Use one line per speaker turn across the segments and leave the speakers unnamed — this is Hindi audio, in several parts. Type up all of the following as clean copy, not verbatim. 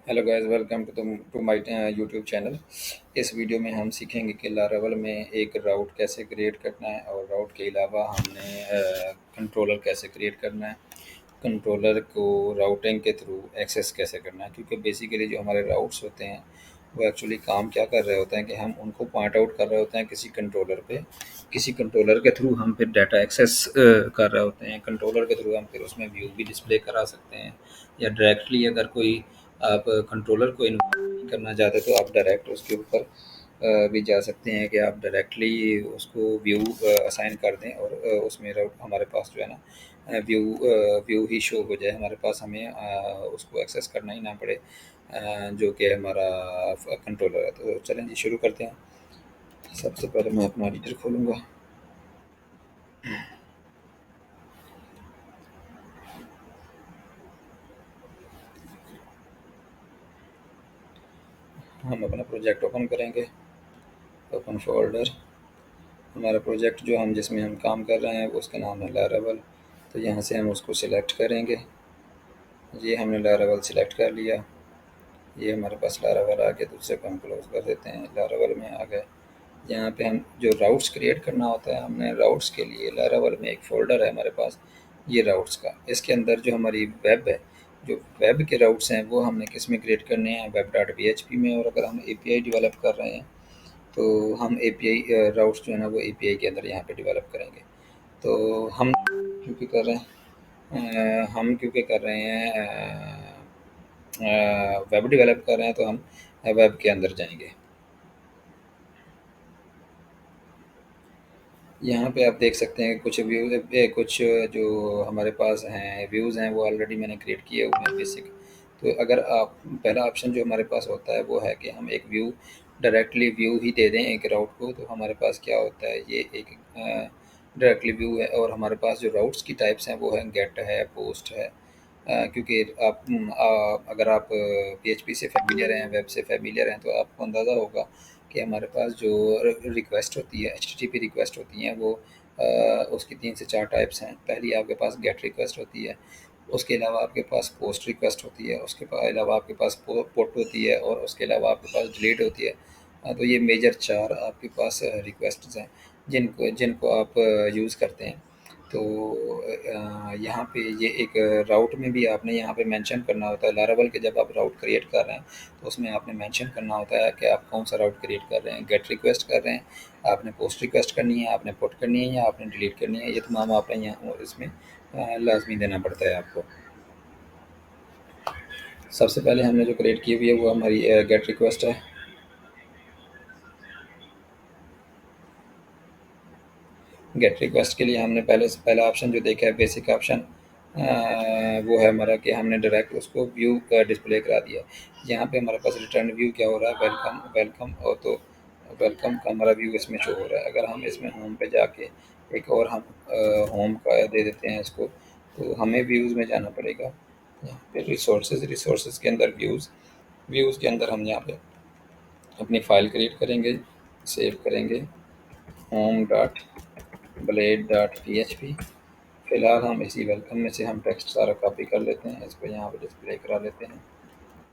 Hello guys, welcome to my YouTube channel. इस वीडियो में हम सीखेंगे कि लारावल में एक राउट कैसे क्रिएट करना है और राउट के अलावा हमने कंट्रोलर कैसे क्रिएट करना है। कंट्रोलर को राउटिंग के थ्रू एक्सेस कैसे करना है, क्योंकि बेसिकली जो हमारे राउट्स होते हैं वो एक्चुअली काम क्या कर रहे होते हैं कि हम उनको पॉइंट आउट कर रहे होते हैं किसी कंट्रोलर पे। किसी कंट्रोलर के थ्रू हम फिर डाटा एक्सेस कर रहे होते हैं। कंट्रोलर के थ्रू हम फिर उसमें व्यू भी डिस्प्ले करा सकते हैं, या डायरेक्टली अगर कोई आप कंट्रोलर को इन्वॉल्व नहीं करना चाहते तो आप डायरेक्ट उसके ऊपर भी जा सकते हैं कि आप डायरेक्टली उसको व्यू असाइन कर दें और उसमें हमारे पास जो है ना व्यू व्यू ही शो हो जाए हमारे पास, हमें उसको एक्सेस करना ही ना पड़े, जो कि हमारा कंट्रोलर है। तो चलें जी, शुरू करते हैं। सबसे पहले मैं अपना एडिटर खोलूँगा। हम अपना प्रोजेक्ट ओपन करेंगे। ओपन फोल्डर, हमारा प्रोजेक्ट जो हम जिसमें हम काम कर रहे हैं वो उसका नाम है लारावल। तो यहाँ से हम उसको सिलेक्ट करेंगे। ये हमने लारावल सिलेक्ट कर लिया। ये हमारे पास लारावल आ गया। दूसरे को हम क्लोज कर देते हैं, लारावल में आ गए। यहाँ पे हम जो राउट्स क्रिएट करना होता है, हमने राउट्स के लिए लारावल में एक फ़ोल्डर है हमारे पास, ये राउट्स का। इसके अंदर जो हमारी वेब है, जो वेब के राउट्स हैं वो हमने किस में क्रिएट करने हैं, वेब डॉट PHP में। और अगर हम API डेवलप कर रहे हैं तो हम API राउट्स जो है ना वो API के अंदर यहाँ पे डेवलप करेंगे। तो हम क्योंकि कर रहे हैं हम क्योंकि कर रहे हैं वेब डेवलप कर रहे हैं, तो हम वेब के अंदर जाएंगे। यहाँ पे आप देख सकते हैं कुछ व्यू, कुछ जो हमारे पास हैं व्यूज़ हैं वो ऑलरेडी मैंने क्रिएट किए हुए हैं बेसिक। तो अगर आप पहला ऑप्शन जो हमारे पास होता है वो है कि हम एक व्यू डायरेक्टली व्यू ही दे दें एक राउट को, तो हमारे पास क्या होता है, ये एक डायरेक्टली व्यू है। और हमारे पास जो राउट्स की टाइप्स हैं वो है गेट है, पोस्ट है। क्योंकि अगर आप PHP से फेमिलियर हैं, वेब से फेमिलियर हैं, तो आपको अंदाज़ा होगा कि हमारे पास जो रिक्वेस्ट होती है, HTTP रिक्वेस्ट होती हैं, वो उसकी 3 से 4 टाइप्स हैं। पहली आपके पास गेट रिक्वेस्ट होती है, उसके अलावा आपके पास पोस्ट रिक्वेस्ट होती है, उसके अलावा आपके पास पुट होती है, और उसके अलावा आपके पास डिलीट होती है। तो ये मेजर 4 आपके पास रिक्वेस्ट्स हैं जिनको जिनको आप यूज़ करते हैं। तो यहाँ पे ये एक राउट में भी आपने यहाँ पे मेंशन करना होता है। लारावल के जब आप राउट क्रिएट कर रहे हैं तो उसमें आपने मेंशन करना होता है कि आप कौन सा राउट क्रिएट कर रहे हैं। गेट रिक्वेस्ट कर रहे हैं, आपने पोस्ट रिक्वेस्ट करनी है, आपने पुट करनी है, या आपने डिलीट करनी है। ये तमाम आपने यहाँ इसमें लाजमी देना पड़ता है आपको। सबसे पहले हमने जो क्रिएट की हुई है वो हमारी गेट रिक्वेस्ट है। गेट रिक्वेस्ट के लिए हमने पहले से पहला ऑप्शन जो देखा है, बेसिक ऑप्शन, वो है हमारा कि हमने डायरेक्ट उसको व्यू का डिस्प्ले करा दिया। यहाँ पे हमारे पास रिटर्न व्यू क्या हो रहा है, वेलकम वेलकम। और तो वेलकम का हमारा व्यू इसमें शो हो रहा है। अगर हम इसमें होम पे जाके एक और हम होम का दे देते हैं इसको, तो हमें व्यूज़ में जाना पड़ेगा। यहाँ पे रिसोर्सेज के अंदर व्यूज़, व्यूज़ के अंदर हम यहाँ पे अपनी फ़ाइल क्रिएट करेंगे, सेव करेंगे, home dot blade dot PHP। फ़िलहाल हम इसी वेलकम में से हम टेक्स्ट सारा कॉपी कर लेते हैं, इसको यहाँ पे डिस्प्ले करा लेते हैं।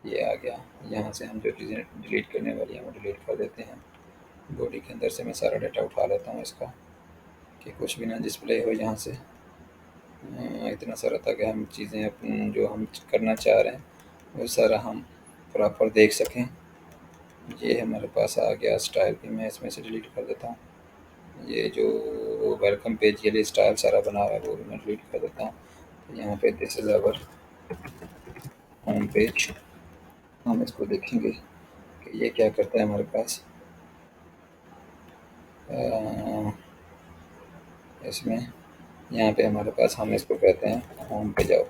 ये आ गया। यहाँ से हम जो चीज़ें डिलीट करने वाली हैं वो डिलीट कर देते हैं। बॉडी के अंदर से मैं सारा डाटा उठा लेता हूँ इसका, कि कुछ भी ना डिस्प्ले हो यहाँ से। इतना सारा था कि हम चीज़ें अपन जो हम करना चाह रहे हैं वो सारा हम प्रॉपर देख सकें। ये हमारे पास आ गया स्टाइल भी, मैं इसमें से डिलीट कर देता हूँ। ये जो वेलकम पेज के लिए स्टाइल सारा बना हुआ है वो भी मैं डिलीट कर देता हूँ। तो यहाँ पे this is our home page. हम इसको देखेंगे कि ये क्या करता है हमारे पास। अ, इसमें यहाँ पे हमारे पास, हम इसको कहते हैं होम पे जाओ।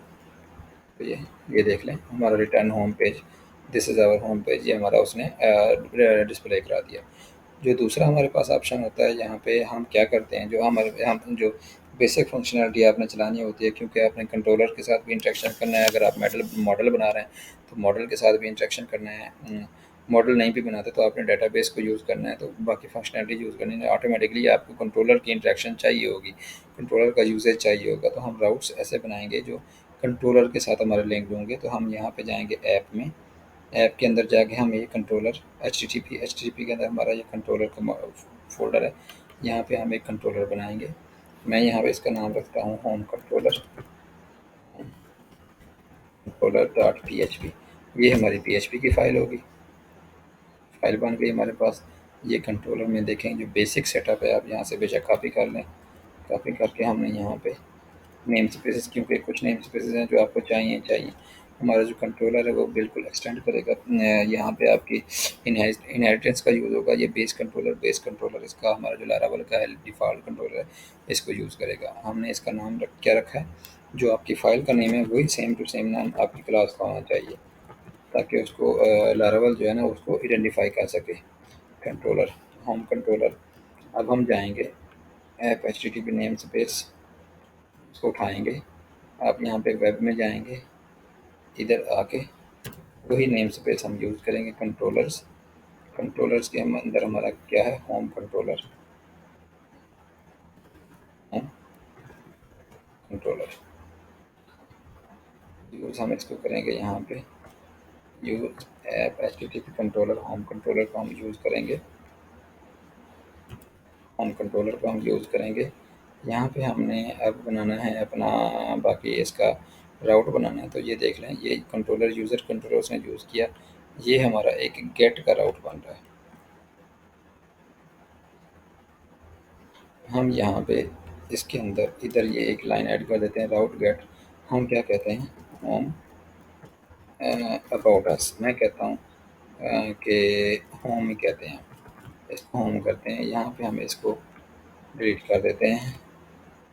तो ये देख लें हमारा return home page, this is our home page, ये हमारा उसने डिस्प्ले करा दिया। जो दूसरा हमारे पास ऑप्शन होता है, यहाँ पे हम क्या करते हैं, जो हमारे हम जो बेसिक फंक्शनलिटी आपने चलानी होती है, क्योंकि आपने कंट्रोलर के साथ भी इंटरेक्शन करना है। अगर आप मॉडल बना रहे हैं तो मॉडल के साथ भी इंटरेक्शन करना है। मॉडल नहीं भी बनाते तो आपने डेटाबेस को यूज़ करना है, तो बाकी फंक्शनलिटी यूज़ करनी है। ऑटोमेटिकली आपको कंट्रोलर की इंटरेक्शन चाहिए होगी, कंट्रोलर का यूसेज चाहिए होगा। तो हम राउट्स ऐसे बनाएंगे जो कंट्रोलर के साथ हमारे लिंक होंगे। तो हम यहाँ पे जाएंगे ऐप में। ऐप के अंदर जाके हम ये controller H T T P के अंदर हमारा ये कंट्रोलर का फोल्डर है। यहाँ पे हम एक कंट्रोलर बनाएंगे। मैं यहाँ पे इसका नाम रखता हूँ home controller, controller dot P H P. ये हमारी पी एच पी की फ़ाइल होगी। फाइल बन गई हमारे पास। ये कंट्रोलर में देखें जो बेसिक सेटअप है, आप यहाँ से बेशक कॉपी कर लें। कॉपी करके हमने यहाँ पे नेम स्पेसेस, क्योंकि कुछ नेम स्पेसेस हैं जो आपको चाहिए। हमारा जो कंट्रोलर है वो बिल्कुल एक्सटेंड करेगा। यहाँ पे आपकी इनहेरिटेंस का यूज़ होगा। ये बेस कंट्रोलर इसका हमारा जो लारावल का है डिफ़ॉल्ट कंट्रोलर है, इसको यूज़ करेगा। हमने इसका नाम क्या रखा है, जो आपकी फ़ाइल का नेम है वही सेम टू सेम नाम आपकी क्लास का होना चाहिए, ताकि उसको लारावल जो है ना उसको आइडेंटिफाई कर सके। Controller, home controller. अब हम जाएंगे app H T T P name space, उसको उठाएंगे। आप यहाँ पे वेब में जाएंगे, इधर आके वही नेम स्पेस हम यूज़ करेंगे। कंट्रोलर्स, कंट्रोलर्स के अंदर हमारा क्या है, home controller, home controller use हम इसको करेंगे। यहाँ पे use app H T T P controller, home controller को हम यूज़ करेंगे। होम कंट्रोलर को हम यूज़ करेंगे। यहाँ पे हमने अब बनाना है अपना, बाकी इसका राउट बनाना है। तो ये देख लें, ये कंट्रोलर यूज़र कंट्रोलर उसने यूज़ किया। ये हमारा एक गेट का राउट बन रहा है। हम यहाँ पे इसके अंदर इधर ये एक लाइन ऐड कर देते हैं, राउट गेट। हम क्या कहते हैं, होम अबाउट अस। मैं कहता हूँ कि होम ही कहते हैं, इसको होम करते हैं। यहाँ पे हम इसको डिलीट कर देते हैं।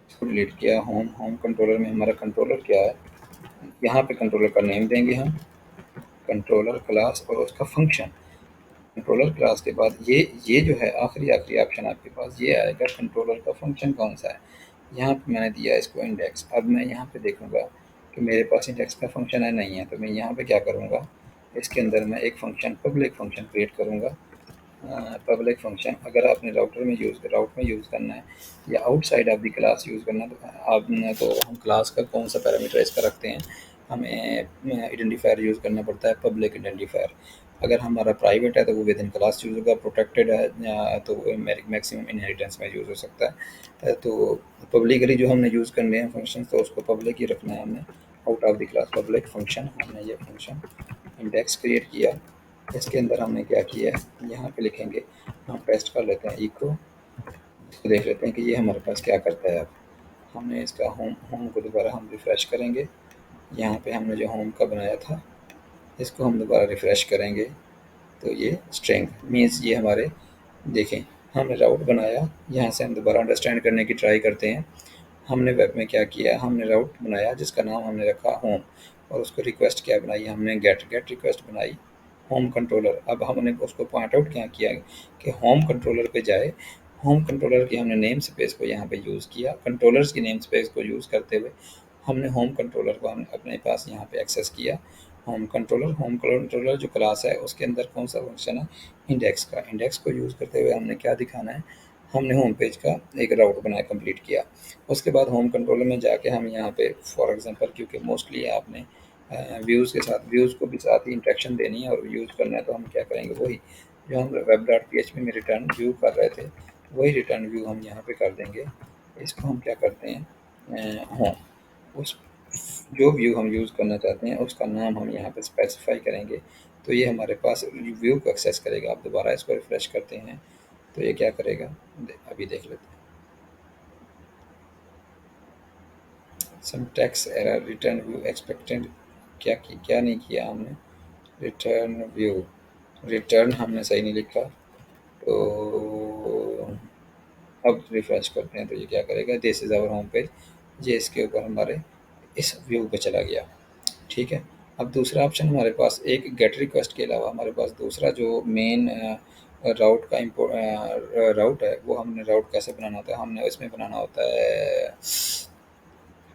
इसको डिलीट किया। होम, होम कंट्रोलर में हमारा कंट्रोलर क्या है, यहाँ पे कंट्रोलर का नेम देंगे हम, कंट्रोलर क्लास और उसका फंक्शन। कंट्रोलर क्लास के बाद ये जो है आखिरी ऑप्शन आपके पास ये आएगा, कंट्रोलर का फंक्शन कौन सा है। यहाँ पे मैंने दिया इसको इंडेक्स। अब मैं यहाँ पे देखूँगा कि मेरे पास इंडेक्स का फंक्शन है नहीं है, तो मैं यहाँ पे क्या करूँगा, इसके अंदर मैं एक फ़ंक्शन, पब्लिक फ़ंक्शन क्रिएट करूँगा। पब्लिक फ़ंक्शन अगर आपने राउट में यूज़ करना है या outside of the class use करना है, तो आपने तो हम क्लास का कौन सा पैरामीटर इसका रखते हैं, हमें आइडेंटिफायर यूज़ करना पड़ता है, पब्लिक आइडेंटिफायर। अगर हमारा प्राइवेट है तो वो विद इन क्लास यूज़ होगा, प्रोटेक्टेड है तो वो मैक्सिमम इनहेरिटेंस में यूज़ हो सकता है। तो पब्लिकली जो हमने यूज़ करने हैं फंक्शन, तो उसको पब्लिक ही रखना है हमने। Out of the class public function, हमने ये फंक्शन इंडेक्स क्रिएट किया। इसके अंदर हमने क्या किया है, यहाँ पे लिखेंगे, हम टेस्ट कर लेते हैं इको, इसको देख लेते हैं कि ये हमारे पास क्या करता है। अब हमने इसका होम, होम को दोबारा हम रिफ़्रेश करेंगे। यहाँ पे हमने जो होम का बनाया था इसको हम दोबारा रिफ़्रेश करेंगे, तो ये स्ट्रिंग मीन्स ये हमारे, देखें हमने राउट बनाया। यहाँ से हम दोबारा अंडरस्टैंड करने की ट्राई करते हैं। हमने वेब में क्या किया, हमने राउट बनाया जिसका नाम हमने रखा होम, और उसको रिक्वेस्ट क्या बनाई, हमने गेट रिक्वेस्ट बनाई होम कंट्रोलर। अब हमने उसको पॉइंट आउट क्या किया कि होम कंट्रोलर पे जाए। होम कंट्रोलर की हमने नेम स्पेस को यहाँ पे यूज़ किया। कंट्रोलर्स की नेम स्पेस को यूज़ करते हुए हमने होम कंट्रोलर को हम अपने पास यहाँ पे एक्सेस किया। होम कंट्रोलर जो क्लास है उसके अंदर कौन सा फंक्शन है, इंडेक्स का। इंडेक्स को यूज़ करते हुए हमने क्या दिखाना है, हमने होम पेज का एक राउट बनाया, कंप्लीट किया। उसके बाद होम कंट्रोलर में जाके हम यहाँ पे फॉर एग्जांपल, क्योंकि मोस्टली आपने व्यूज़ के साथ, व्यूज़ को भी साथ ही इंटरेक्शन देनी है और यूज़ करना है, तो हम क्या करेंगे, वही जो हम web dot P H P में रिटर्न व्यू कर रहे थे वही रिटर्न व्यू हम यहाँ पे कर देंगे। इसको हम क्या करते हैं, होम, उस जो व्यू हम यूज़ करना चाहते हैं उसका नाम हम यहाँ पे स्पेसिफाई करेंगे, तो ये हमारे पास व्यू को एक्सेस करेगा। आप दोबारा इसको रिफ़्रेश करते हैं तो ये क्या करेगा, अभी देख लेते हैं। Some text error, return view expected, क्या नहीं किया हमने, रिटर्न व्यू, रिटर्न हमने सही नहीं लिखा। तो अब रिफ़्रेश करते हैं तो ये क्या करेगा, this is our home page, ये इसके ऊपर हमारे इस व्यू पे चला गया। ठीक है। अब दूसरा ऑप्शन हमारे पास, एक गेट रिक्वेस्ट के अलावा हमारे पास दूसरा जो मेन राउट है, वो हमने राउट कैसे बनाना होता है, हमने इसमें बनाना होता है,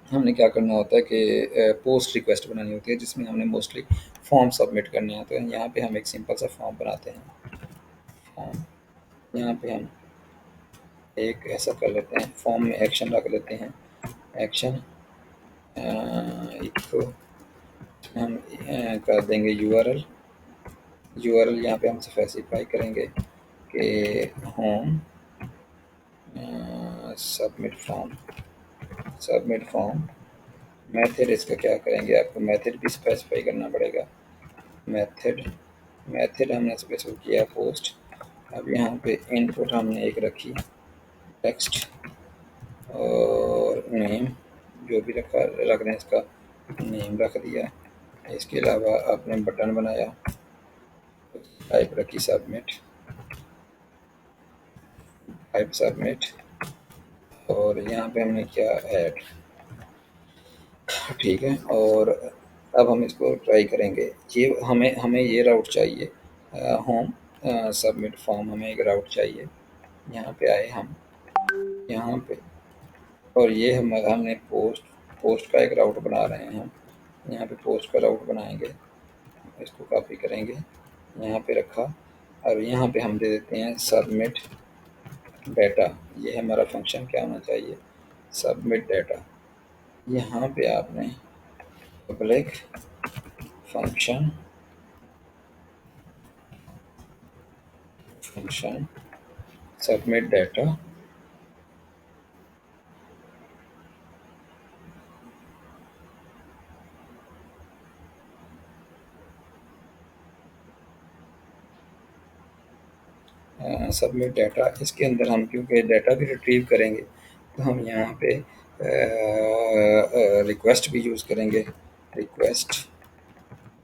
हमने क्या करना होता है कि पोस्ट रिक्वेस्ट बनानी होती है जिसमें हमने मोस्टली फॉर्म सबमिट करने हैं। तो यहाँ पे हम एक सिंपल सा फॉर्म बनाते हैं। फॉर्म, यहाँ पे हम एक ऐसा कर लेते हैं, फॉर्म में एक्शन रख लेते हैं, एक्शन इसको हम कर देंगे यूआरएल, यूआरएल यहाँ पे हम स्पेसिफाई करेंगे कि होम सबमिट फॉर्म मेथड, इसका क्या करेंगे, आपको मेथड भी स्पेसिफाई करना पड़ेगा। मेथड मेथड हमने स्पेसिफाई किया पोस्ट। अब यहाँ पे इनपुट हमने एक रखी टेक्स्ट और नेम, जो भी रख रहे हैं इसका नेम रख दिया। इसके अलावा आपने बटन बनाया, टाइप रखी सबमिट, और यहाँ पे हमने क्या ऐड, ठीक है। और अब हम इसको ट्राई करेंगे। ये हमें हमें ये राउट चाहिए, होम सबमिट फॉर्म, हमें एक राउट चाहिए। यहाँ पे आए हम, यहाँ पे, और ये हमने पोस्ट पोस्ट का एक राउट बना रहे हैं हम। यहाँ पे पोस्ट का राउट बनाएंगे, इसको कॉपी करेंगे, यहाँ पे रखा, और यहाँ पे हम दे देते हैं सबमिट डाटा। ये हमारा फंक्शन क्या होना चाहिए, सबमिट डाटा। यहाँ पे आपने public function submit data, submit data. इसके अंदर हम क्योंकि डाटा भी रिट्रीव करेंगे तो हम यहाँ पे रिक्वेस्ट भी यूज़ करेंगे। रिक्वेस्ट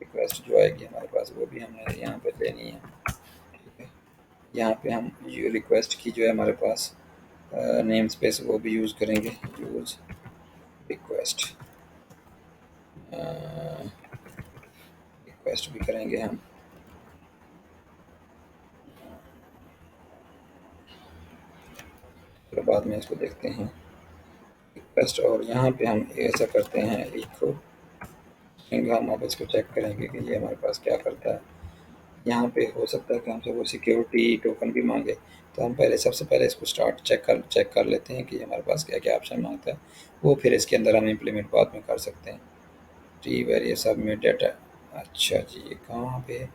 रिक्वेस्ट जो आएगी हमारे पास वो भी हमने यहाँ पे लेनी है, ठीक है। यहाँ पे हम रिक्वेस्ट की जो है हमारे पास नेम स्पेस वो भी यूज़ करेंगे, यूज़ रिक्वेस्ट रिक्वेस्ट भी करेंगे हम। फिर बाद में इसको देखते हैं रिक्वेस्ट, और यहाँ पे हम ऐसा करते हैं इको स्ट्रिंग। हम अब इसको चेक करेंगे कि ये हमारे पास क्या करता है। यहाँ पे हो सकता है कि हमसे वो सिक्योरिटी टोकन भी मांगे, तो हम पहले सबसे पहले इसको चेक कर लेते हैं कि हमारे पास क्या क्या ऑप्शन मांगता है। वो फिर इसके अंदर हम इम्प्लीमेंट बाद में कर सकते हैं। टी वेरिए सबमिट डाटा। अच्छा जी, ये कहाँ पे,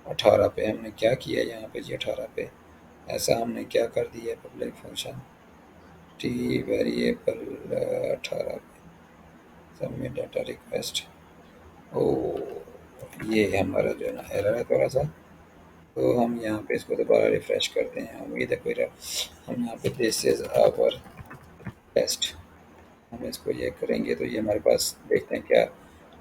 18 पे हमने क्या किया यहाँ पे जी, 18 पे ऐसा हमने क्या कर दिया, पब्लिक फंक्शन टी वेरिएबल 18 पे सबमिट डाटा रिक्वेस्ट। ओ, ये हमारा जो है ना एरर है थोड़ा सा, तो हम यहाँ पे इसको दोबारा रिफ़्रेश करते हैं। उम्मीद है कोई हम यहाँ पे दिस इज़ आवर टेस्ट, हम इसको ये करेंगे तो ये हमारे पास देखते हैं क्या,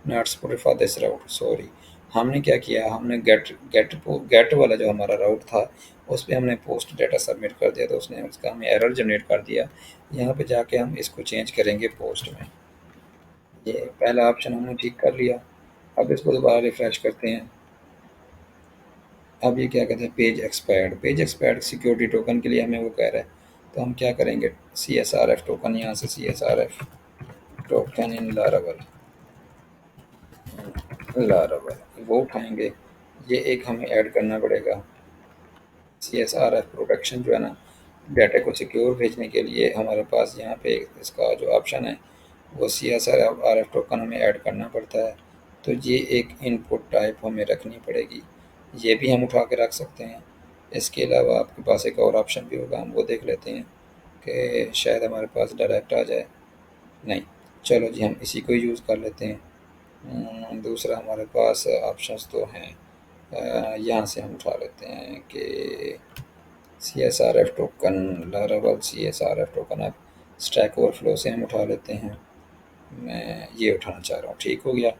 not supported for this route, sorry. हमने क्या किया, हमने गेट वाला जो हमारा राउट था उस पर हमने पोस्ट डाटा सबमिट कर दिया, तो उसने उसका हमें एरर जनरेट कर दिया। यहाँ पे जाके हम इसको चेंज करेंगे पोस्ट में। ये पहला ऑप्शन हमने ठीक कर लिया। अब इसको दोबारा रिफ़्रेश करते हैं। अब ये क्या कहते हैं, पेज एक्सपायर्ड सिक्योरिटी टोकन के लिए हमें वो कह रहा है, तो हम क्या करेंगे, CSRF टोकन, यहाँ से CSRF टोकन इन लारावल वो उठाएंगे। ये एक हमें ऐड करना पड़ेगा। CSRF प्रोटेक्शन जो है ना, डाटा को सिक्योर भेजने के लिए हमारे पास यहाँ पे इसका जो ऑप्शन है वो CSRF टोकन हमें ऐड करना पड़ता है। तो ये एक इनपुट टाइप हमें रखनी पड़ेगी, ये भी हम उठा के रख सकते हैं। इसके अलावा आपके पास एक और ऑप्शन भी होगा, हम वो देख लेते हैं कि शायद हमारे पास डायरेक्ट आ जाए। नहीं, चलो जी हम इसी को यूज़ कर लेते हैं। दूसरा हमारे पास ऑप्शंस तो हैं, यहाँ से हम उठा लेते हैं कि CSRF token Laravel CSRF token, अब स्टैक ओवरफ्लो से हम उठा लेते हैं। मैं ये उठाना चाह रहा हूँ, ठीक हो गया।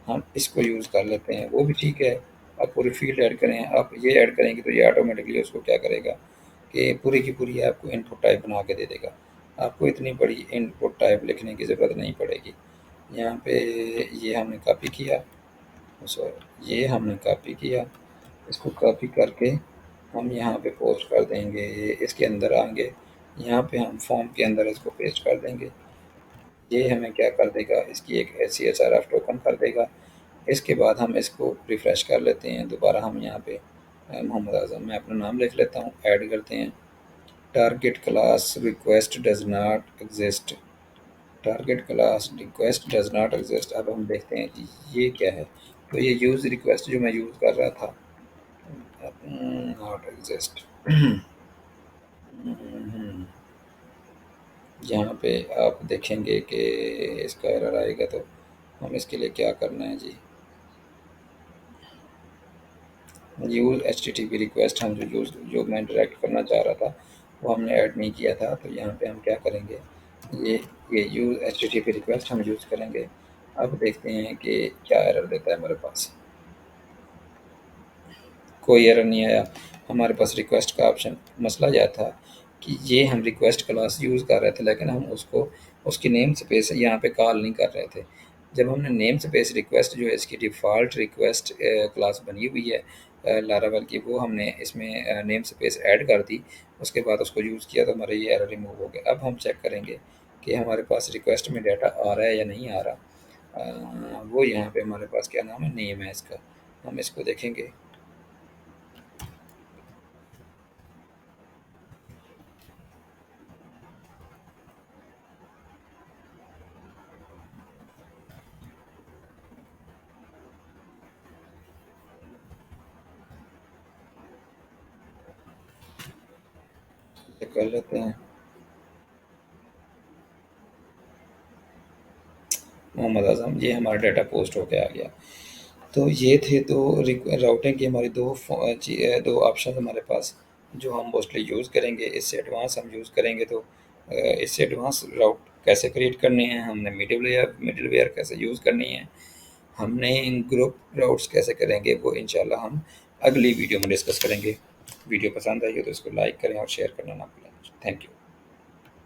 हम इसको यूज़ कर लेते हैं, वो भी ठीक है। आप पूरी फील्ड ऐड करें, आप ये ऐड करेंगे तो ये ऑटोमेटिकली उसको क्या करेगा कि पूरी की पूरी आपको इनपुट टाइप बना के दे देगा। आपको इतनी बड़ी इनपुट टाइप लिखने की ज़रूरत नहीं पड़ेगी। यहाँ पे ये हमने कॉपी किया, सॉरी ये हमने कॉपी किया, इसको कॉपी करके हम यहाँ पे पोस्ट कर देंगे। इसके अंदर आएंगे, यहाँ पे हम फॉर्म के अंदर इसको पेस्ट कर देंगे। ये हमें क्या कर देगा, इसकी एक CSRF टोकन कर देगा। इसके बाद हम इसको रिफ़्रेश कर लेते हैं दोबारा। हम यहाँ पे मोहम्मद आज़म, मैं अपना नाम लिख लेता हूँ, ऐड करते हैं। Target class request does not exist, target class request does not exist. अब हम देखते हैं कि ये क्या है, तो ये यूज़ रिक्वेस्ट जो मैं यूज़ कर रहा था नॉट एग्जिस्ट। यहाँ पे आप देखेंगे कि इसका एरर आएगा, तो हम इसके लिए क्या करना है जी। Use H T T P request, हम जो मैं डायरेक्ट करना चाह रहा था वो हमने ऐड नहीं किया था, तो यहाँ पे हम क्या करेंगे, ये ये use H T T P request हम यूज़ करेंगे। अब देखते हैं कि क्या एरर देता है हमारे पास। कोई एरर नहीं आया, हमारे पास रिक्वेस्ट का ऑप्शन। मसला यह था कि ये हम रिक्वेस्ट क्लास यूज़ कर रहे थे, लेकिन हम उसको उसकी नेम स्पेस यहाँ पे कॉल नहीं कर रहे थे। जब हमने नेम स्पेस रिक्वेस्ट जो है इसकी डिफ़ॉल्ट रिक्वेस्ट क्लास बनी हुई है लारावेल की, वो हमने इसमें नेम स्पेस ऐड कर दी, उसके बाद उसको यूज़ किया तो हमारा ये एरर रिमूव हो गया। अब हम चेक करेंगे कि हमारे पास रिक्वेस्ट में डाटा आ रहा है या नहीं आ रहा। वो यहाँ पे हमारे पास क्या नाम है, नेम है इसका, हम इसको देखेंगे। चेक कर लेते हैं। मोहम्मद आज़म, ये हमारा डाटा पोस्ट होके आ गया। तो ये थे दो राउटिंग की हमारी दो ऑप्शन हमारे पास, जो हम मोस्टली यूज़ करेंगे। इससे एडवांस हम यूज़ करेंगे तो इससे एडवांस राउट कैसे क्रिएट करने हैं, हमने मिडलवेयर कैसे यूज़ करनी है, हमने ग्रुप राउट्स कैसे करेंगे, वो इंशाल्लाह हम अगली वीडियो में डिस्कस करेंगे। वीडियो पसंद आई हो तो इसको लाइक करें और शेयर करना ना भूलें। Thank you.